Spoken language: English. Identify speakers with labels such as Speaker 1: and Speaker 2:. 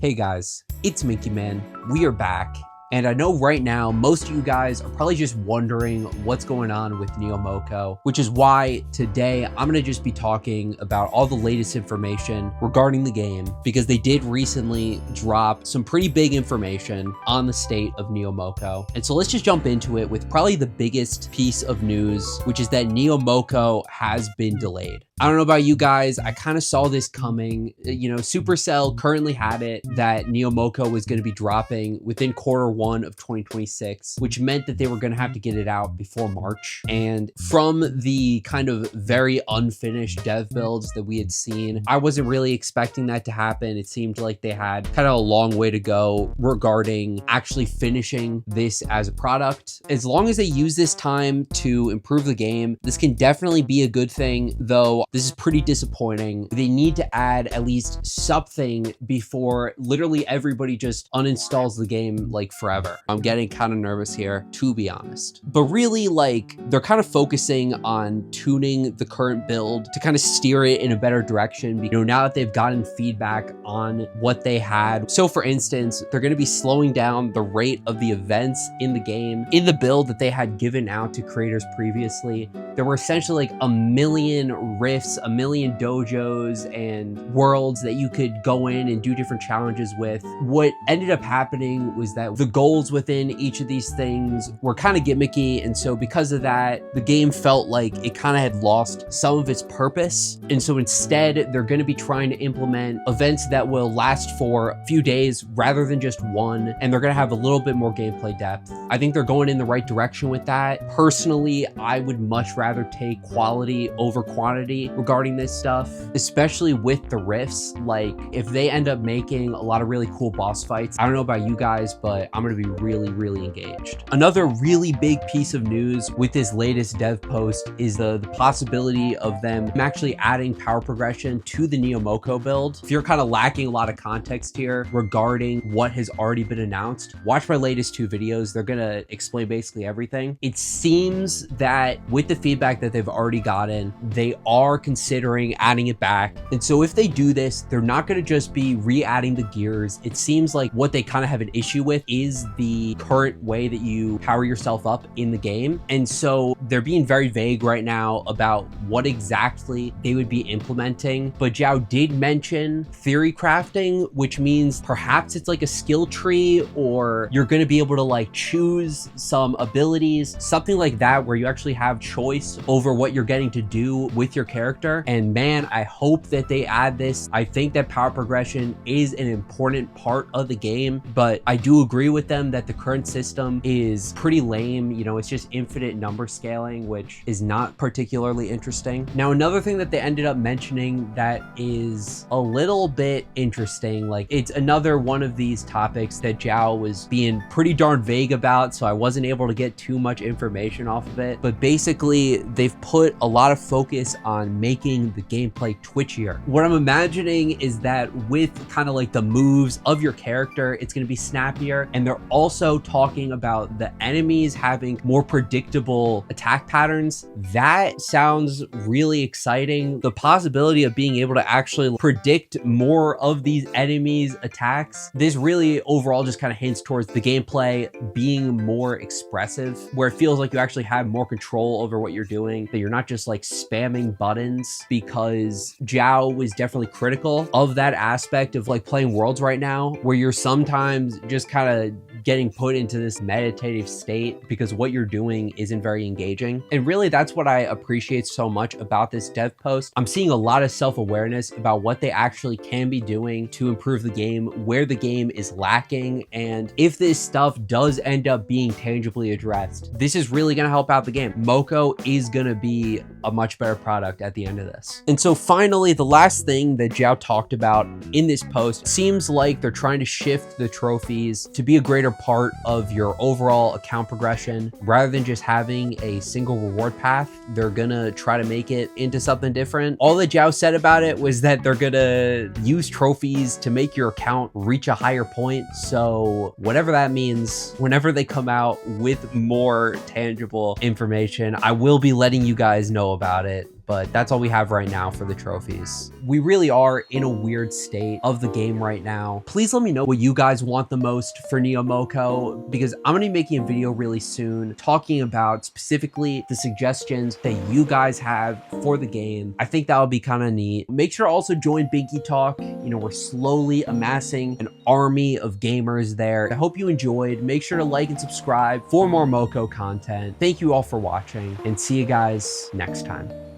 Speaker 1: Hey guys, it's Minky Man. We are back. And I know right now, most of you guys are probably just wondering what's going on with Moco, which is why today I'm going to just be talking about all the latest information regarding the game, because they did recently drop some pretty big information on the state of Moco. And so let's just jump into it with probably the biggest piece of news, which is that Moco has been delayed. I don't know about you guys, I kind of saw this coming. Supercell currently had it that Moco was going to be dropping within Q1 of 2026, which meant that they were going to have to get it out before March. And from the kind of very unfinished dev builds that we had seen, I wasn't really expecting that to happen. It seemed like they had kind of a long way to go regarding actually finishing this as a product. As long as they use this time to improve the game, this can definitely be a good thing, though this is pretty disappointing. They need to add at least something before literally everybody just uninstalls the game like forever. I'm getting kind of nervous here, to be honest. But really, they're kind of focusing on tuning the current build to kind of steer it in a better direction. Now that they've gotten feedback on what they had. So for instance, they're going to be slowing down the rate of the events in the game. In the build that they had given out to creators previously, there were essentially like 1 million rifts, 1 million dojos and worlds that you could go in and do different challenges with. What ended up happening was that the goals within each of these things were kind of gimmicky, and so because of that, the game felt like it kind of had lost some of its purpose. And so instead, they're going to be trying to implement events that will last for a few days rather than just one, and they're going to have a little bit more gameplay depth. I think they're going in the right direction with that. Personally, I would much rather take quality over quantity regarding this stuff, especially with the rifts. Like, if they end up making a lot of really cool boss fights, I don't know about you guys, but I'm going to be really engaged. Another really big piece of news with this latest dev post is the possibility of them actually adding power progression to the Moco build. If you're kind of lacking a lot of context here regarding what has already been announced, watch my latest 2 videos. They're going to explain basically everything. It seems that with the feedback that they've already gotten, they are considering adding it back. And so if they do this, they're not going to just be re-adding the gears. It seems like what they kind of have an issue with is the current way that you power yourself up in the game. And so they're being very vague right now about what exactly they would be implementing. But Zhao did mention theory crafting, which means perhaps it's like a skill tree, or you're going to be able to choose some abilities, something like that, where you actually have choice over what you're getting to do with your character. And man, I hope that they add this. I think that power progression is an important part of the game, but I do agree with them that the current system is pretty lame. It's just infinite number scaling, which is not particularly interesting. Now, another thing that they ended up mentioning that is a little bit interesting, it's another one of these topics that Zhao was being pretty darn vague about, so I wasn't able to get too much information off of it. But basically, they've put a lot of focus on making the gameplay twitchier. What I'm imagining is that with kind of the moves of your character, it's going to be snappier. And they're also talking about the enemies having more predictable attack patterns. That sounds really exciting. The possibility of being able to actually predict more of these enemies' attacks, this really overall just kind of hints towards the gameplay being more expressive, where it feels like you actually have more control over what you're doing, that you're not just spamming buttons, because Zhao was definitely critical of that aspect of playing Worlds right now, where you're sometimes just kind of getting put into this meditative state because what you're doing isn't very engaging. And really, that's what I appreciate so much about this dev post. I'm seeing a lot of self-awareness about what they actually can be doing to improve the game, where the game is lacking, and if this stuff does end up being tangibly addressed, this is really going to help out the game. Moco is going to be a much better product at the end of this. And so finally, the last thing that Zhao talked about in this post seems like they're trying to shift the trophies to be a greater part of your overall account progression. Rather than just having a single reward path, they're gonna try to make it into something different. All that Zhao said about it was that they're gonna use trophies to make your account reach a higher point. So whatever that means, whenever they come out with more tangible information, I will be letting you guys know about it. but that's all we have right now for the trophies. We really are in a weird state of the game right now. Please let me know what you guys want the most for Neo Moco, because I'm gonna be making a video really soon talking about specifically the suggestions that you guys have for the game. I think that would be kind of neat. Make sure to also join Binkytalk. You know, we're slowly amassing an army of gamers there. I hope you enjoyed. Make sure to like and subscribe for more Moco content. Thank you all for watching, and see you guys next time.